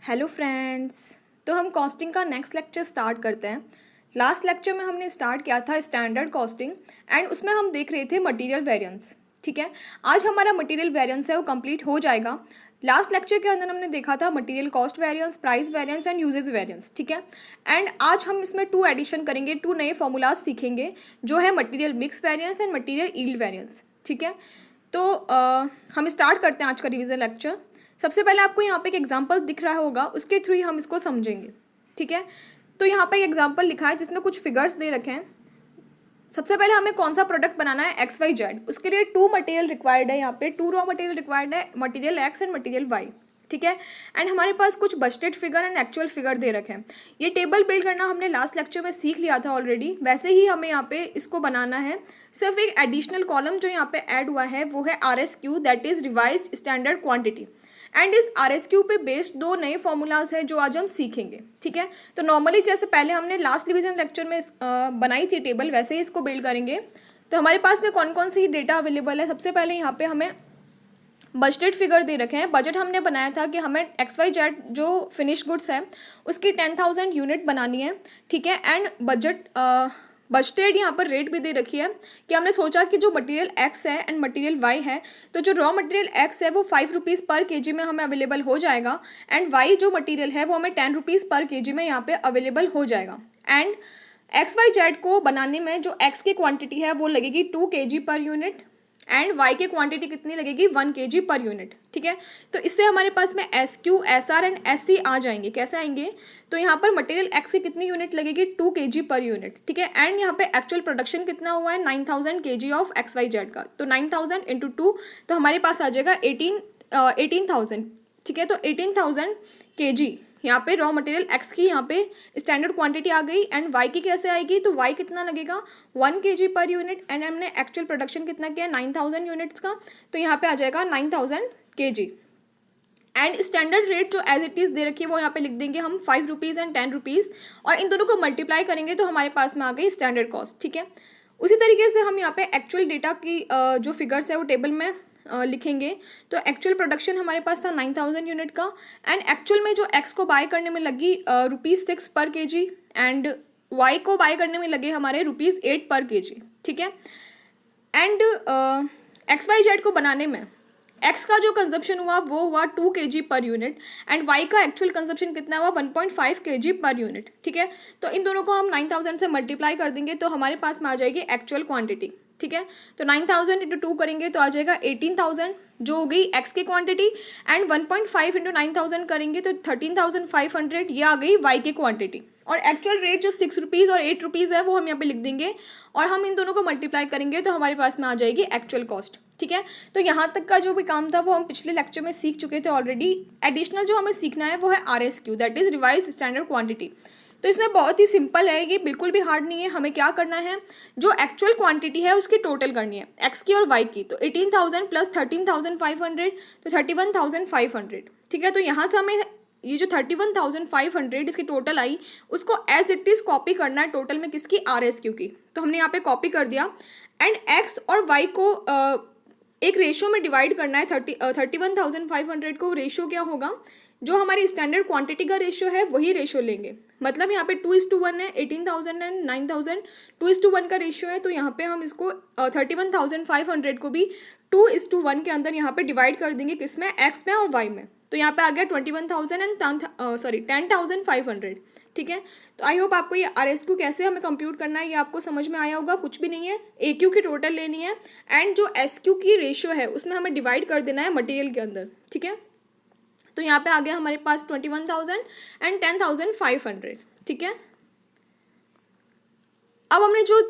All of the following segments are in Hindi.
Hello friends. तो हम कॉस्टिंग का नेक्स्ट लेक्चर स्टार्ट करते हैं। लास्ट लेक्चर में हमने स्टार्ट किया था स्टैंडर्ड कॉस्टिंग एंड उसमें हम देख रहे थे मटेरियल वेरिएंस। ठीक है, आज हमारा मटेरियल वेरिएंस है वो कंप्लीट हो जाएगा। लास्ट लेक्चर के अंदर हमने देखा था material cost variance, price variance and usage variance. ठीक है, एंड आज हम इसमें 2 एडिशन करेंगे, 2 नए फॉर्मूलाज सीखेंगे जो है material mix variance and material yield variance. ठीक है, तो हम स्टार्ट करते हैं आज का रिवीजन लेक्चर। सबसे पहले आपको यहाँ पे एक एग्जांपल दिख रहा होगा, उसके थ्रू ही हम इसको समझेंगे। ठीक है, तो यहाँ पे एक एग्जांपल लिखा है जिसमें कुछ फिगर्स दे रखे हैं। सबसे पहले हमें कौन सा प्रोडक्ट बनाना है, XYZ। उसके लिए 2 मटेरियल रिक्वायर्ड है, यहाँ पे 2 रॉ मटेरियल रिक्वायर्ड है, material X and material Y। ठीक है, एंड हमारे पास कुछ budgeted figure and actual figure दे रखे हैं। ये टेबल बिल्ड करना हमने लास्ट लेक्चर में सीख लिया था ऑलरेडी, वैसे ही हमें यहाँ पे इसको बनाना है। सिर्फ एक एडिशनल कॉलम जो यहाँ पे ऐड हुआ है वो है RSQ, that is revised standard quantity. And इस RSQ पे बेस्ड 2 नए फॉर्मूलाज हैं जो आज हम सीखेंगे। ठीक है, तो नॉर्मली जैसे पहले हमने लास्ट रिवीजन लेक्चर में बनाई थी टेबल, वैसे ही इसको बिल्ड करेंगे। तो हमारे पास में कौन कौन सी डेटा अवेलेबल है। सबसे पहले यहाँ पे हमें बजटेड फिगर दे रखे हैं। बजट हमने बनाया था कि हमें XYZ जो फिनिश गुड्स है उसकी 10,000 यूनिट बनानी है। ठीक है, एंड बजटेड यहाँ पर रेट भी दे रखी है कि हमने सोचा कि जो मटेरियल X है एंड मटेरियल Y है, तो जो रॉ मटेरियल X है वो 5 रुपीज़ पर केजी में हमें अवेलेबल हो जाएगा, एंड Y जो मटेरियल है वो हमें 10 रुपीज़ पर केजी में यहाँ पे अवेलेबल हो जाएगा। एंड XYZ को बनाने में जो X की क्वांटिटी है वो लगेगी 2 kg per unit, and Y की क्वांटिटी कितनी लगेगी, 1 kg पर यूनिट। ठीक है, तो इससे हमारे पास में SQ, SR एंड SC आ जाएंगे। कैसे आएंगे, तो यहाँ पर मटेरियल X की कितनी यूनिट लगेगी, 2 kg पर यूनिट। ठीक है, एंड यहाँ पे एक्चुअल प्रोडक्शन कितना हुआ है, 9,000 kg ऑफ XYZ का। तो 9,000 इंटू 2, तो हमारे पास आ जाएगा 18,000। ठीक है, तो 18,000 kg यहाँ पे रॉ मटेरियल X की यहाँ पे स्टैंडर्ड क्वांटिटी आ गई। एंड Y की कैसे आएगी, तो Y कितना लगेगा, 1 kg पर यूनिट, एंड हमने एक्चुअल प्रोडक्शन कितना किया, 9,000 यूनिट्स का, तो यहाँ पे आ जाएगा 9,000 kg। एंड स्टैंडर्ड रेट जो एज इट इज़ दे रखी है वो यहाँ पे लिख देंगे हम 5 रुपीज़ एंड 10 रुपीज़, और इन दोनों को मल्टीप्लाई करेंगे तो हमारे पास में आ गई स्टैंडर्ड कॉस्ट। ठीक है, उसी तरीके से हम यहाँ पे एक्चुअल डेटा की जो फिगर्स है वो टेबल में लिखेंगे। तो एक्चुअल प्रोडक्शन हमारे पास था 9,000 यूनिट का, एंड एक्चुअल में जो X को बाय करने में लगी ₹6 पर केजी, एंड Y को बाय करने में लगे हमारे ₹8 पर केजी। ठीक है, एंड XYZ को बनाने में X का जो कंजप्शन हुआ वो हुआ 2 kg per unit, and Y का एक्चुअल कंजप्शन कितना हुआ, 1.5 kg पर यूनिट। ठीक है, तो इन दोनों को हम 9,000 से मल्टीप्लाई कर देंगे तो हमारे पास में आ जाएगी एक्चुअल क्वांटिटी। ठीक है, तो 9,000 इंटू 2 करेंगे तो आ जाएगा 18,000 जो हो गई X की क्वांटिटी, एंड 1.5 इंटू 9,000 करेंगे तो 13,500 ये आ गई Y की क्वांटिटी। और एक्चुअल रेट जो 6 रुपीज़ और 8 रुपीज़ है वो हम यहाँ पे लिख देंगे, और हम इन दोनों को मल्टीप्लाई करेंगे तो हमारे पास में आ जाएगी एक्चुअल कॉस्ट। ठीक है, तो यहाँ तक का जो भी काम था वो हम पिछले लेक्चर में सीख चुके थे ऑलरेडी। एडिशनल जो हमें सीखना है वो है RSQ, that is revise standard quantity. तो इसमें बहुत ही सिंपल है, ये बिल्कुल भी हार्ड नहीं है। हमें क्या करना है, जो एक्चुअल क्वांटिटी है उसकी टोटल करनी है, X की और Y की। तो 18,000 प्लस 13,500 तो 31,500। ठीक है, तो यहाँ से हमें ये जो 31,500 इसकी टोटल आई उसको एज इट इज़ कॉपी करना है टोटल में, किसकी, RSQ की। तो हमने यहाँ पे कॉपी कर दिया, एंड X और Y को एक रेशियो में डिवाइड करना है। 31,500 को रेशियो क्या होगा, जो हमारी स्टैंडर्ड क्वांटिटी का रेशियो है वही रेशियो लेंगे। मतलब यहाँ पे 2:1 है, 18,000 एंड 9,000 2:1 का रेशियो है। तो यहाँ पे हम इसको 31,500 को भी 2:1 के अंदर यहाँ पे डिवाइड कर देंगे, किसमें, X में और Y में। तो यहाँ पे आ गया 21,000 एंड 10,500। ठीक है, तो आई होप आपको ये RSQ कैसे हमें कंप्यूट करना है ये आपको समझ में आया होगा। कुछ भी नहीं है, AQ की टोटल लेनी है, एंड जो SQ की रेशियो है उसमें हमें डिवाइड कर देना है मटेरियल के अंदर। ठीक है, तो यहाँ पे आ गया हमारे पास 21,000 एंड 10,500। ठीक है, अब हमने जो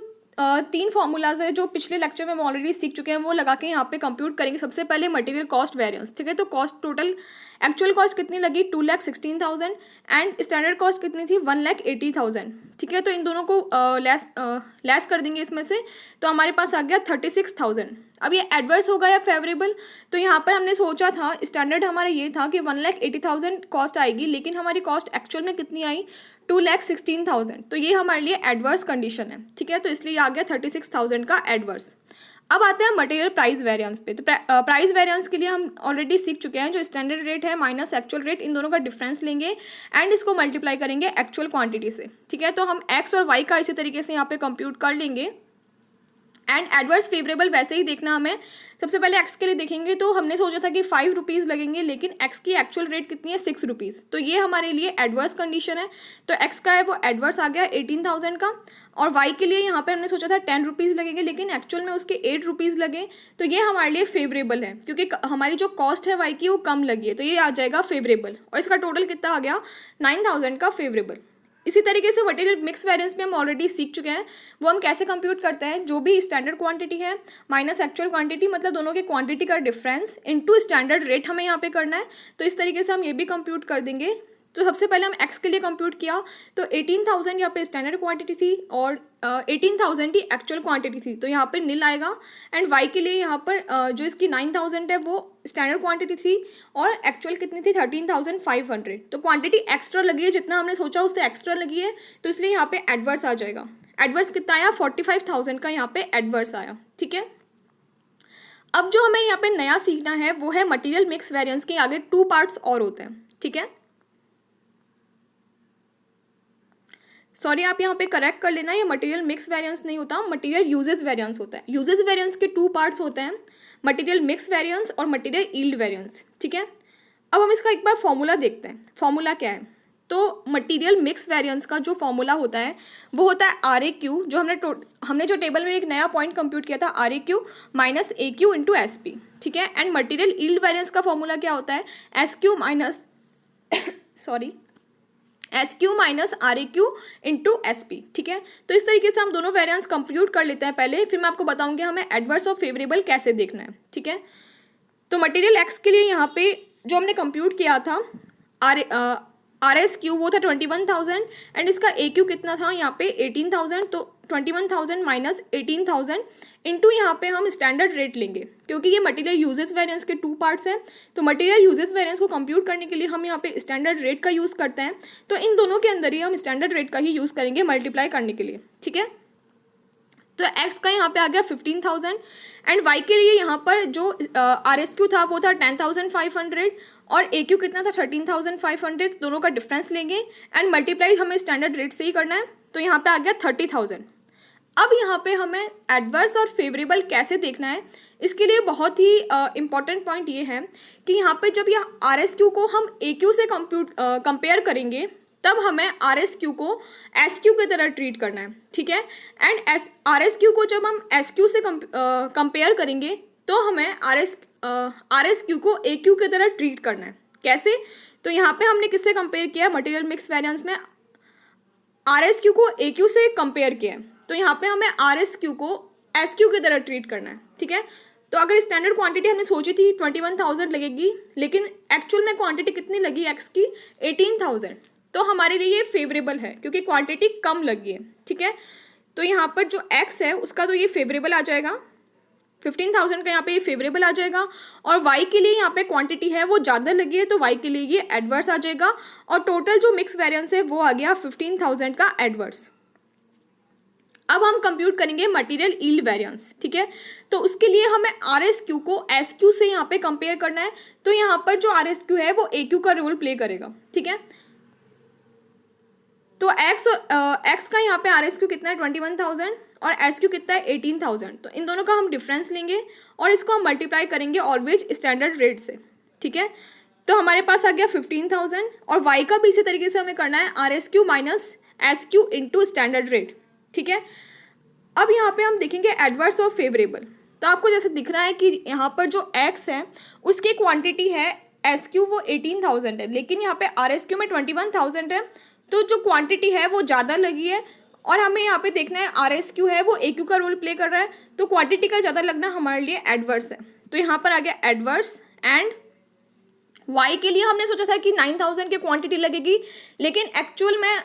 3 फार्मूलाज है जो पिछले लेक्चर में हम ऑलरेडी सीख चुके हैं वो लगा के यहाँ पे कंप्यूट करेंगे। सबसे पहले मटेरियल कॉस्ट वेरिएंस। ठीक है, तो कॉस्ट टोटल एक्चुअल कॉस्ट कितनी लगी, 2,16,000, एंड स्टैंडर्ड कॉस्ट कितनी थी, 1,80,000। ठीक है, तो इन दोनों को लेस कर देंगे इसमें से, तो हमारे पास आ गया 36,000। अब ये एडवर्स होगा या फेवरेबल, तो यहाँ पर हमने सोचा था स्टैंडर्ड हमारा ये था कि 1,80,000 कॉस्ट आएगी, लेकिन हमारी कॉस्ट एक्चुअल में कितनी आई, 2,16,000। तो ये हमारे लिए एडवर्स कंडीशन है। ठीक है, तो इसलिए आ गया 36,000 का एडवर्स। अब आते हैं मटेरियल प्राइस वेरिएंस पे। तो प्राइस वेरिएंस के लिए हम ऑलरेडी सीख चुके हैं, जो स्टैंडर्ड रेट है माइनस एक्चुअल रेट, इन दोनों का डिफरेंस लेंगे एंड इसको मल्टीप्लाई करेंगे एक्चुअल क्वांटिटी से, ठीक है। तो हम एक्स और वाई का इसी तरीके से यहाँ पे कंप्यूट कर लेंगे। एंड एडवर्स फेवरेबल वैसे ही देखना हमें, सबसे पहले एक्स के लिए देखेंगे तो हमने सोचा था कि 5 रुपीज़ लगेंगे, लेकिन एक्स की एक्चुअल रेट कितनी है 6 रुपीज़, तो ये हमारे लिए एडवर्स कंडीशन है। तो एक्स का है वो एडवर्स आ गया 18,000 का, और वाई के लिए यहाँ पे हमने सोचा था 10 रुपीज़ लगेंगे, लेकिन एक्चुअल में उसके 8 रुपीज़ लगे, तो ये हमारे लिए फेवरेबल है क्योंकि हमारी जो कॉस्ट है वाई की वो कम लगी है, तो ये आ जाएगा फेवरेबल। और इसका टोटल कितना आ गया 9,000 का फेवरेबल। इसी तरीके से मटेरियल मिक्स वेरिएंस में हम ऑलरेडी सीख चुके हैं, वो हम कैसे कंप्यूट करते हैं, जो भी स्टैंडर्ड क्वांटिटी है माइनस एक्चुअल क्वांटिटी, मतलब दोनों के क्वांटिटी का डिफरेंस इनटू स्टैंडर्ड रेट हमें यहाँ पे करना है। तो इस तरीके से हम ये भी कंप्यूट कर देंगे। तो सबसे पहले हम एक्स के लिए कंप्यूट किया, तो 18,000 यहाँ पे स्टैंडर्ड क्वांटिटी थी और 18,000 ही एक्चुअल क्वांटिटी थी, तो यहाँ पे नील आएगा। एंड वाई के लिए यहाँ पर जो इसकी 9,000 है वो स्टैंडर्ड क्वांटिटी थी और एक्चुअल कितनी थी 13,500, तो क्वांटिटी एक्स्ट्रा लगी है, जितना हमने सोचा उससे एक्स्ट्रा लगी है, तो इसलिए यहाँ पे एडवर्स आ जाएगा। एडवर्स कितना आया 45,000 का यहाँ पे एडवर्स आया, ठीक है। अब जो हमें यहाँ पे नया सीखना है वो है मटीरियल मिक्स वेरिएंस के आगे 2 पार्ट्स और होते हैं, ठीक है। सॉरी, आप यहाँ पे करेक्ट कर लेना, ये मटेरियल मिक्स वेरिएंस नहीं होता, मटेरियल यूजेस वेरिएंस होता है। यूजेस वेरिएंस के 2 पार्ट्स होते हैं, मटेरियल मिक्स वेरिएंस और मटेरियल यील्ड वेरिएंस, ठीक है। अब हम इसका एक बार फॉर्मूला देखते हैं। फॉर्मूला क्या है, तो मटेरियल मिक्स वेरिएंस का जो फॉर्मूला होता है वो होता है RAQ, जो हमने जो टेबल में एक नया पॉइंट कंप्यूट किया था RAQ minus AQ into SP, ठीक है। एंड मटेरियल यील्ड वेरिएंस का फॉर्मूला क्या होता है SQ minus SQ minus RAQ into SP, ठीक है। तो इस तरीके से हम दोनों वेरिएंस कंप्यूट कर लेते हैं पहले, फिर मैं आपको बताऊंगी हमें एडवर्स और फेवरेबल कैसे देखना है, ठीक है। तो मटेरियल एक्स के लिए यहाँ पे जो हमने कंप्यूट किया था RSQ वो था 21,000 एंड इसका AQ कितना था यहाँ पे 18,000, तो 21,000 माइनस 18,000 इंटू यहाँ पे हम स्टैंडर्ड रेट लेंगे, क्योंकि ये मटेरियल यूजेस वेरिएंस के 2 पार्ट्स हैं। तो मटेरियल यूजेस वेरिएंस को कंप्यूट करने के लिए हम यहाँ पे स्टैंडर्ड रेट का यूज़ करते हैं, तो इन दोनों के अंदर ही हम स्टैंडर्ड रेट का ही यूज़ करेंगे मल्टीप्लाई करने के लिए, ठीक है। तो एक्स का यहाँ पे आ गया 15,000 एंड वाई के लिए यहाँ पर जो RSQ था वो था 10,500 और AQ कितना था 13,500, दोनों का डिफरेंस लेंगे एंड मल्टीप्लाई हमें स्टैंडर्ड रेट से ही करना है, तो यहाँ पे आ गया 30,000। अब यहाँ पे हमें एडवर्स और फेवरेबल कैसे देखना है, इसके लिए बहुत ही इम्पॉर्टेंट पॉइंट ये है कि यहाँ पे जब यह RSQ को हम AQ से कंपेयर करेंगे तब हमें RSQ को SQ की तरह ट्रीट करना है, ठीक है। एंड RSQ को जब हम SQ से कंपेयर करेंगे तो हमें RSQ को AQ की तरह ट्रीट करना है। कैसे, तो यहाँ पे हमने किससे कंपेयर किया, मटेरियल मिक्स वेरिएंस में RSQ को AQ से कंपेयर किया है, तो यहाँ पे हमें RSQ को SQ की तरह ट्रीट करना है, ठीक है। तो अगर स्टैंडर्ड क्वांटिटी हमने सोची थी 21,000 लगेगी, लेकिन एक्चुअल में क्वांटिटी कितनी लगी एक्स की 18,000, तो हमारे लिए ये फेवरेबल है क्योंकि क्वांटिटी कम लगी है, ठीक है। तो यहाँ पर जो एक्स है उसका तो ये फेवरेबल आ जाएगा, 15,000 का यहाँ पे ये फेवरेबल आ जाएगा, और वाई के लिए यहाँ पे क्वांटिटी है वो ज़्यादा लगी है तो वाई के लिए ये एडवर्स आ जाएगा, और टोटल जो मिक्स वेरिएंस है वो आ गया 15,000 का एडवर्स। अब हम कंप्यूट करेंगे मटेरियल यील्ड वेरिएंस, ठीक है। तो उसके लिए हमें RSQ को SQ से यहाँ पे कंपेयर करना है, तो यहाँ पर जो RSQ है वो AQ का रोल प्ले करेगा, ठीक है। तो एक्स का यहाँ पे RSQ कितना है 21,000 और SQ कितना है 18,000, तो इन दोनों का हम डिफरेंस लेंगे और इसको हम मल्टीप्लाई करेंगे ऑलवेज स्टैंडर्ड रेट से, ठीक है। तो हमारे पास आ गया 15,000 और वाई का भी इसी तरीके से हमें करना है RSQ minus SQ into standard rate, ठीक है। अब यहाँ पे हम देखेंगे एडवर्स और फेवरेबल, तो आपको जैसे दिख रहा है कि यहाँ पर जो एक्स है उसकी क्वांटिटी है SQ वो 18,000 है, लेकिन यहाँ पे RSQ में 21,000 है, तो जो क्वांटिटी है वो ज़्यादा लगी है, और हमें यहाँ पे देखना है RSQ है वो AQ का रोल प्ले कर रहा है, तो क्वांटिटी का ज़्यादा लगना हमारे लिए एडवर्स है, तो यहाँ पर आ गया एडवर्स। एंड वाई के लिए हमने सोचा था कि 9,000 की क्वांटिटी लगेगी, लेकिन एक्चुअल में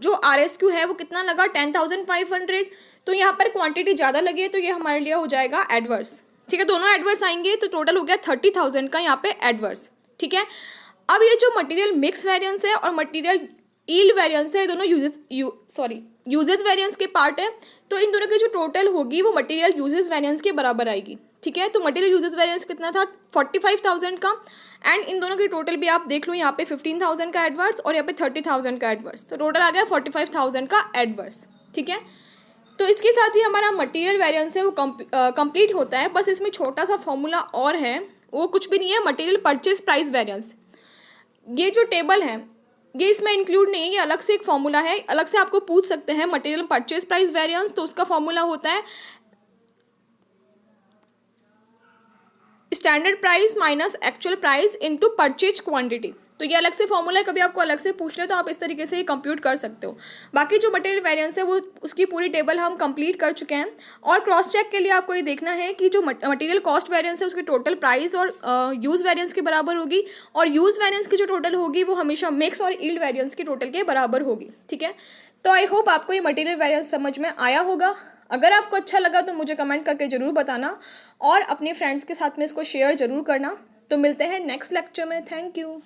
जो RSQ है वो कितना लगा 10,500, तो यहाँ पर क्वांटिटी ज़्यादा लगी है, तो ये हमारे लिए हो जाएगा एडवर्स, ठीक है। दोनों एडवर्स आएंगे तो टोटल हो गया 30,000 का यहाँ पे एडवर्स, ठीक है। अब ये जो मटेरियल मिक्स वेरिएंस है और मटेरियल यील्ड वेरिएंस है, ये दोनों यूजेस वेरिएंस के पार्ट है। तो इन दोनों की जो टोटल होगी वो मटेरियल यूजेस वेरिएंस के बराबर आएगी। ठीक है, तो मटेरियल यूजेस वेरिएंस कितना था 45,000 का, एंड इन दोनों की टोटल भी आप देख लो, यहाँ पे 15,000 का एडवर्स और यहाँ पे 30,000 का एडवर्स, तो टोटल आ गया 45,000 का एडवर्स। ठीक है, तो इसके साथ ही हमारा मटेरियल वेरिएंस है वो कंप्लीट होता है। बस इसमें छोटा सा फॉर्मूला और है, वो कुछ भी नहीं है, मटेरियल परचेज प्राइस वेरिएंस। ये जो टेबल है ये इसमें इंक्लूड नहीं है, ये अलग से एक फॉर्मूला है, अलग से आपको पूछ सकते हैं मटेरियल परचेज प्राइस वेरिएंस, तो उसका फॉर्मूला होता है standard price minus actual price into purchase quantity. तो ये अलग से फॉर्मूला है, कभी आपको अलग से पूछ रहे हो तो आप इस तरीके से कंप्यूट कर सकते हो। बाकी जो मटेरियल वेरिएंस है वो उसकी पूरी टेबल हम कंप्लीट कर चुके हैं। और क्रॉस चेक के लिए आपको ये देखना है कि जो मटेरियल कॉस्ट वेरिएंस है उसकी टोटल प्राइस और यूज़ वेरिएंस के बराबर होगी, और यूज़ वेरिएंस की जो टोटल होगी वो हमेशा मिक्स और यील्ड वेरिएंस की टोटल के बराबर होगी। ठीक है, तो आई होप आपको ये मटेरियल वेरिएंस समझ में आया होगा। अगर आपको अच्छा लगा तो मुझे कमेंट करके ज़रूर बताना, और अपने फ्रेंड्स के साथ में इसको शेयर ज़रूर करना। तो मिलते हैं नेक्स्ट लेक्चर में। Thank you.